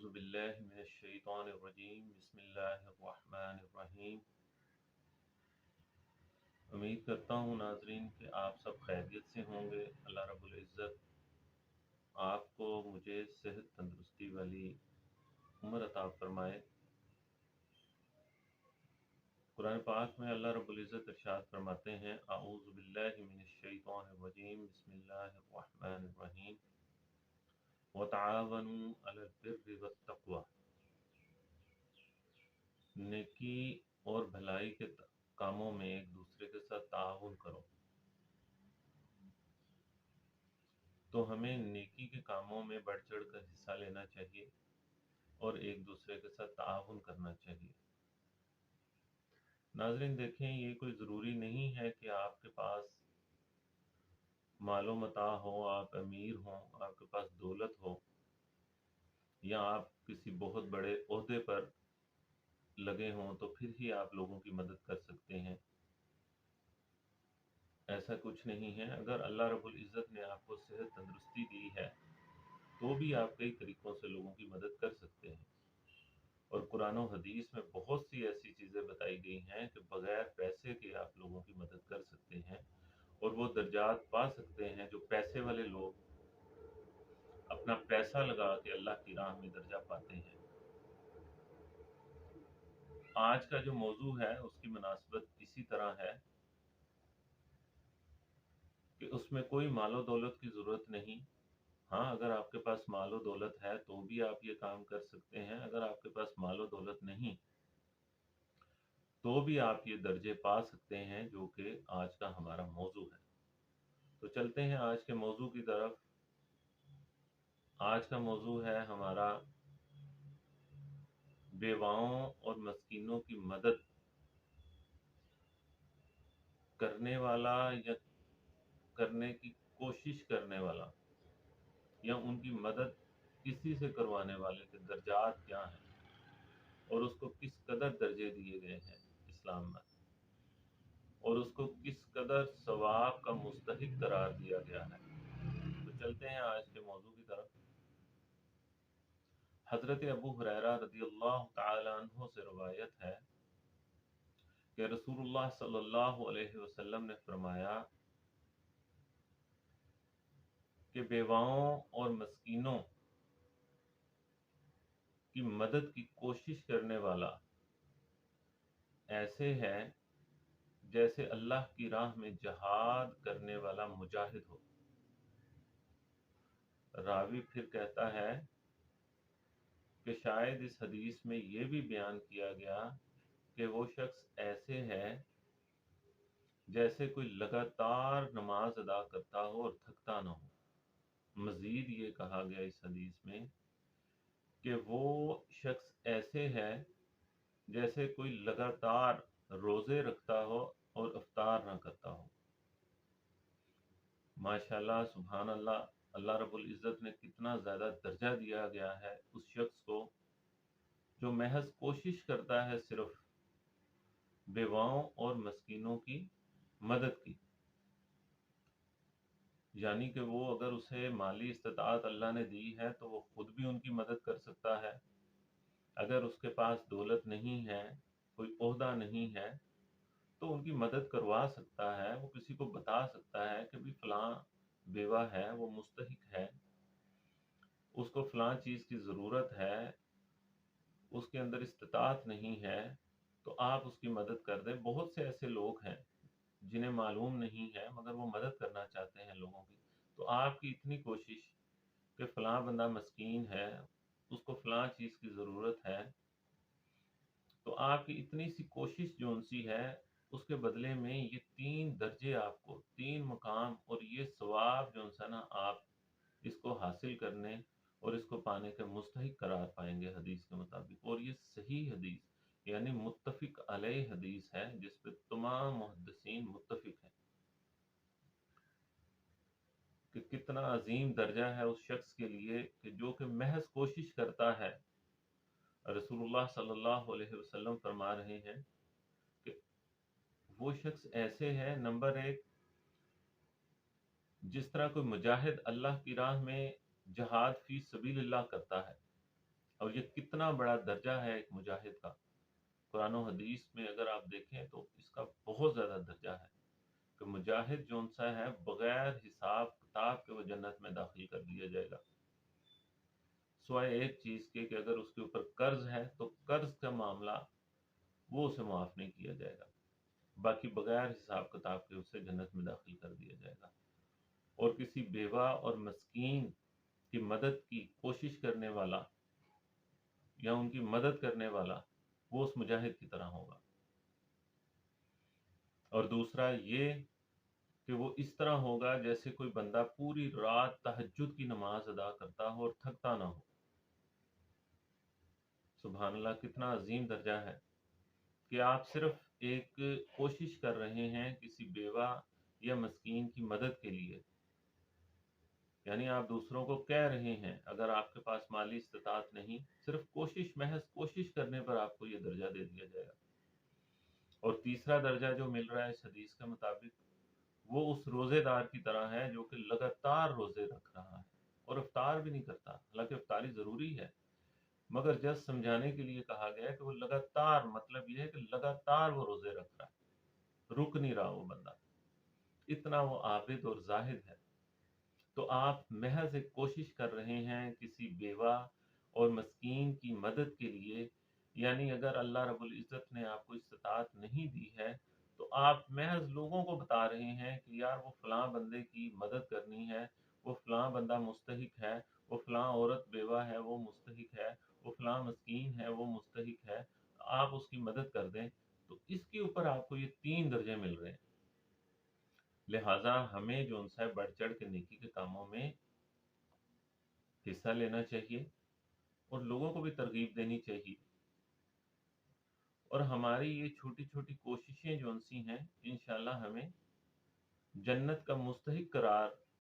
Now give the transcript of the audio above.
اعوذ باللہ من الشیطان الرجیم بسم اللہ الرحمن الرحیم۔ امید کرتا ہوں ناظرین کہ آپ سب خیریت سے ہوں گے۔ اللہ رب العزت آپ کو مجھے صحت تندرستی والی عمر عطا فرمائے۔ قرآن پاک میں اللہ رب العزت ارشاد فرماتے ہیں اعوذ باللہ من الشیطان الرجیم بسم اللہ الرحمن الرحیم وتعاونوا علی البر والتقوی، نیکی اور بھلائی کے کاموں میں ایک دوسرے کے ساتھ تعاون کرو۔ تو ہمیں نیکی کے کاموں میں بڑھ چڑھ کر حصہ لینا چاہیے اور ایک دوسرے کے ساتھ تعاون کرنا چاہیے۔ ناظرین دیکھیں، یہ کوئی ضروری نہیں ہے کہ آپ کے پاس مال و متاع ہو، آپ امیر ہوں، آپ کے پاس دولت ہو، یا آپ کسی بہت بڑے عہدے پر لگے ہوں تو پھر ہی آپ لوگوں کی مدد کر سکتے ہیں۔ ایسا کچھ نہیں ہے۔ اگر اللہ رب العزت نے آپ کو صحت تندرستی دی ہے تو بھی آپ کئی طریقوں سے لوگوں کی مدد کر سکتے ہیں، اور قرآن و حدیث میں بہت سی ایسی چیزیں بتائی گئی ہیں کہ بغیر پیسے کے آپ لوگوں کی مدد کر سکتے ہیں، اور وہ درجات پا سکتے ہیں جو پیسے والے لوگ اپنا پیسہ لگا کے اللہ کی راہ میں درجہ پاتے ہیں۔ آج کا جو موضوع ہے اس کی مناسبت اسی طرح ہے کہ اس میں کوئی مال و دولت کی ضرورت نہیں۔ ہاں، اگر آپ کے پاس مال و دولت ہے تو بھی آپ یہ کام کر سکتے ہیں، اگر آپ کے پاس مال و دولت نہیں تو بھی آپ یہ درجے پا سکتے ہیں، جو کہ آج کا ہمارا موضوع ہے۔ تو چلتے ہیں آج کے موضوع کی طرف۔ آج کا موضوع ہے ہمارا بیواؤں اور مسکینوں کی مدد کرنے والا یا کرنے کی کوشش کرنے والا، یا ان کی مدد کسی سے کروانے والے کے درجات کیا ہیں، اور اس کو کس قدر درجے دیے گئے ہیں اسلام میں، اور اس کو کس قدر ثواب کا مستحق قرار دیا گیا ہے۔ تو چلتے ہیں آج کے موضوع کی طرف۔ حضرت ابو ہریرہ رضی اللہ تعالی عنہ سے روایت ہے کہ رسول اللہ صلی اللہ علیہ وسلم نے فرمایا کہ بیواؤں اور مسکینوں کی مدد کی کوشش کرنے والا ایسے ہے جیسے اللہ کی راہ میں جہاد کرنے والا مجاہد ہو۔ راوی پھر کہتا ہے کہ شاید اس حدیث میں یہ بھی بیان کیا گیا کہ وہ شخص ایسے ہے جیسے کوئی لگاتار نماز ادا کرتا ہو اور تھکتا نہ ہو۔ مزید یہ کہا گیا اس حدیث میں کہ وہ شخص ایسے ہے جیسے کوئی لگاتار روزے رکھتا ہو اور افطار نہ کرتا ہو۔ ماشاءاللہ، سبحان اللہ، اللہ رب العزت نے کتنا زیادہ درجہ دیا گیا ہے اس شخص کو جو محض کوشش کرتا ہے صرف بیواؤں اور مسکینوں کی مدد کی۔ یعنی کہ وہ اگر اسے مالی استطاعت اللہ نے دی ہے تو وہ خود بھی ان کی مدد کر سکتا ہے۔ اگر اس کے پاس دولت نہیں ہے، کوئی عہدہ نہیں ہے، تو ان کی مدد کروا سکتا ہے۔ وہ کسی کو بتا سکتا ہے کہ بھی فلاں بیوہ ہے، وہ مستحق ہے، اس کو فلاں چیز کی ضرورت ہے، اس کے اندر استطاعت نہیں ہے، تو آپ اس کی مدد کر دیں۔ بہت سے ایسے لوگ ہیں جنہیں معلوم نہیں ہے مگر وہ مدد کرنا چاہتے ہیں لوگوں کی۔ تو آپ کی اتنی کوشش کہ فلاں بندہ مسکین ہے، اس کو فلاں چیز کی ضرورت ہے، تو آپ کی اتنی سی کوشش جو ان سی ہے، اس کے بدلے میں یہ 3 درجے آپ کو، 3 مقام اور یہ ثواب جو ہے نا، آپ اس کو حاصل کرنے اور اس کو پانے کے مستحق قرار پائیں گے حدیث کے مطابق۔ اور یہ صحیح حدیث یعنی متفق علیہ حدیث ہے، جس پہ تمام محدثین متفق ہیں کہ کتنا عظیم درجہ ہے اس شخص کے لیے کہ جو کہ محض کوشش کرتا ہے۔ رسول اللہ صلی اللہ علیہ وسلم فرما رہے ہیں کہ وہ شخص ایسے ہے، نمبر 1، جس طرح کوئی مجاہد اللہ کی راہ میں جہاد فی سبیل اللہ کرتا ہے، اور یہ کتنا بڑا درجہ ہے ایک مجاہد کا، قرآن و حدیث میں اگر آپ دیکھیں تو اس کا بہت زیادہ درجہ ہے کہ مجاہد جون سا ہے بغیر حساب کتاب کے وہ جنت میں داخل کر دیا جائے گا، سوائے ایک چیز کے کہ اگر اس کے اوپر قرض ہے تو قرض کا معاملہ وہ اسے معاف نہیں کیا جائے گا، باقی بغیر حساب کتاب کے اسے جنت میں داخل کر دیا جائے گا۔ اور کسی بیوہ اور مسکین کی مدد کی کوشش کرنے والا یا ان کی مدد کرنے والا وہ اس مجاہد کی طرح ہوگا۔ اور دوسرا یہ کہ وہ اس طرح ہوگا جیسے کوئی بندہ پوری رات تہجد کی نماز ادا کرتا ہو اور تھکتا نہ ہو۔ سبحان اللہ، کتنا عظیم درجہ ہے کہ آپ صرف ایک کوشش کر رہے ہیں کسی بیوہ یا مسکین کی مدد کے لیے، یعنی آپ دوسروں کو کہہ رہے ہیں اگر آپ کے پاس مالی استطاعت نہیں، صرف کوشش، محض کوشش کرنے پر آپ کو یہ درجہ دے دیا جائے گا۔ اور تیسرا درجہ جو مل رہا ہے اس حدیث کے مطابق، وہ اس روزے دار کی طرح ہے جو کہ لگاتار روزے رکھ رہا ہے اور افطار بھی نہیں کرتا، حالانکہ افطاری ضروری ہے، مگر جس سمجھانے کے لیے کہا گیا ہے کہ وہ لگاتار، مطلب یہ ہے کہ لگاتار وہ روزے رکھ رہا ہے، رک نہیں رہا وہ بندہ، اتنا وہ عابد اور زاہد ہے۔ تو آپ محض ایک کوشش کر رہے ہیں کسی بیوہ اور مسکین کی مدد کے لیے، یعنی اگر اللہ رب العزت نے آپ کو استطاعت نہیں دی ہے تو آپ محض لوگوں کو بتا رہے ہیں کہ یار وہ فلاں بندے کی مدد کرنی ہے، وہ فلاں بندہ مستحق ہے، وہ فلاں عورت بیوہ ہے وہ مستحق ہے، وہ فلاں مسکین ہے وہ مستحق ہے، آپ اس کی مدد کر دیں، تو اس کے اوپر آپ کو یہ 3 درجے مل رہے ہیں۔ لہٰذا ہمیں جو ان سے بڑھ چڑھ کے نیکی کے کاموں میں حصہ لینا چاہیے اور لوگوں کو بھی ترغیب دینی چاہیے، اور ہماری یہ چھوٹی کوششیں جو ان سی ہیں انشاءاللہ ہمیں جنت کا مستحق قرار